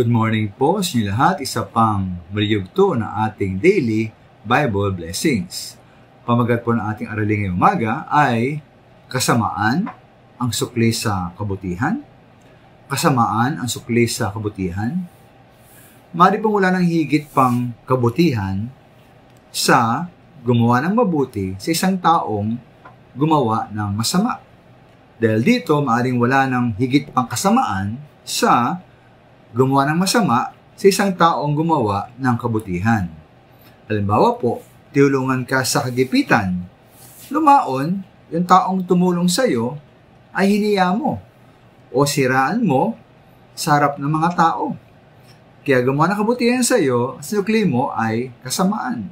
Good morning po sa inyo lahat. Isa pang maliyugto na ating daily Bible blessings. Pamagat po ng ating araling ngayong umaga ay kasamaan ang sukli sa kabutihan. Kasamaan ang sukli sa kabutihan. Mari pong wala ng higit pang kabutihan sa gumawa ng mabuti sa isang taong gumawa ng masama. Dahil dito, maaring wala ng higit pang kasamaan sa gumawa ng masama sa isang taong gumawa ng kabutihan. Halimbawa po, tinulungan ka sa kagipitan. Lumaon, yung taong tumulong sa iyo ay hiniya mo o siraan mo sa harap ng mga tao. Kaya gumawa ng kabutihan sa iyo, sinukli mo ay kasamaan.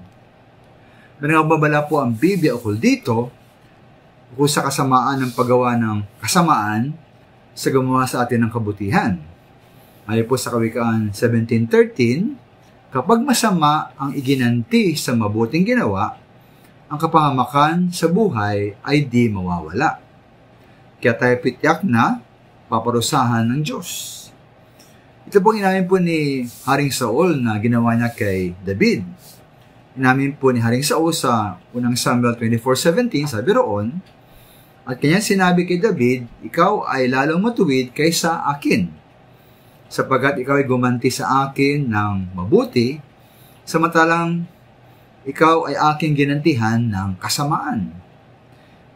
Nagbabala po ang Biblia ukol dito kung sa kasamaan ng paggawa ng kasamaan sa gumawa sa atin ng kabutihan. Ayon po sa Kawikaan 17:13, kapag masama ang iginanti sa mabuting ginawa, ang kapahamakan sa buhay ay di mawawala. Kaya tayo pityak na paparusahan ng Diyos. Ito pong inamin po ni Haring Saul na ginawa niya kay David. Inamin po ni Haring Saul sa unang Samuel 24:17, sabi roon, at kanyang sinabi kay David, ikaw ay lalong matuwid kaysa akin, sapagkat ikaw ay gumanti sa akin ng mabuti, samantalang ikaw ay aking ginantihan ng kasamaan.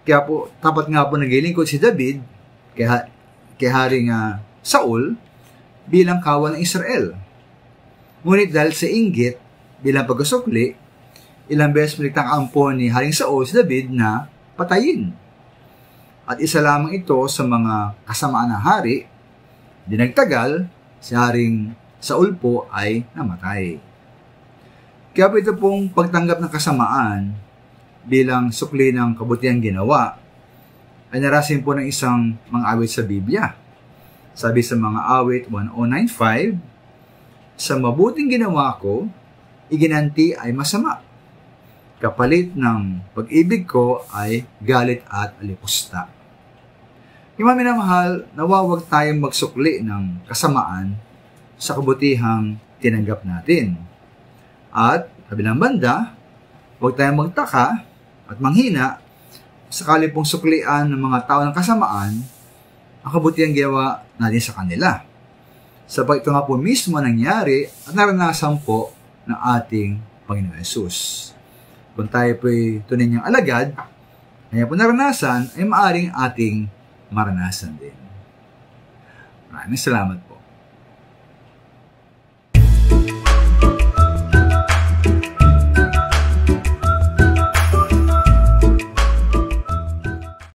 Kaya po, tapat nga po naglilingkod si David kay Haring Saul bilang kawan ng Israel. Ngunit dahil sa inggit bilang pagkasukli, ilang beses pinagtangkampo ni Haring Saul si David na patayin. At isa lamang ito sa mga kasamaan ng hari, di nagtagal, si Haring Saul po ay namatay. Kaya po ito pong pagtanggap ng kasamaan bilang sukli ng kabutihang ginawa ay narasin po ng isang mga awit sa Biblia. Sabi sa mga awit 1095, sa mabuting ginawa ko, iginanti ay masama. Kapalit ng pag-ibig ko ay galit at alipusta. Yung mga minamahal, nawawag tayong magsukli ng kasamaan sa kabutihang tinanggap natin. At, kabilang banda, huwag tayong magtaka at manghina sakali pong suklian ng mga tao ng kasamaan ang kabutihang ginawa natin sa kanila. Sabay ito nga po mismo nangyari at naranasan po ng ating Panginoon Yesus. Kung tayo po'y tunay niyang alagad, kanya po naranasan ay maaring ating maranasan din. Maraming salamat po.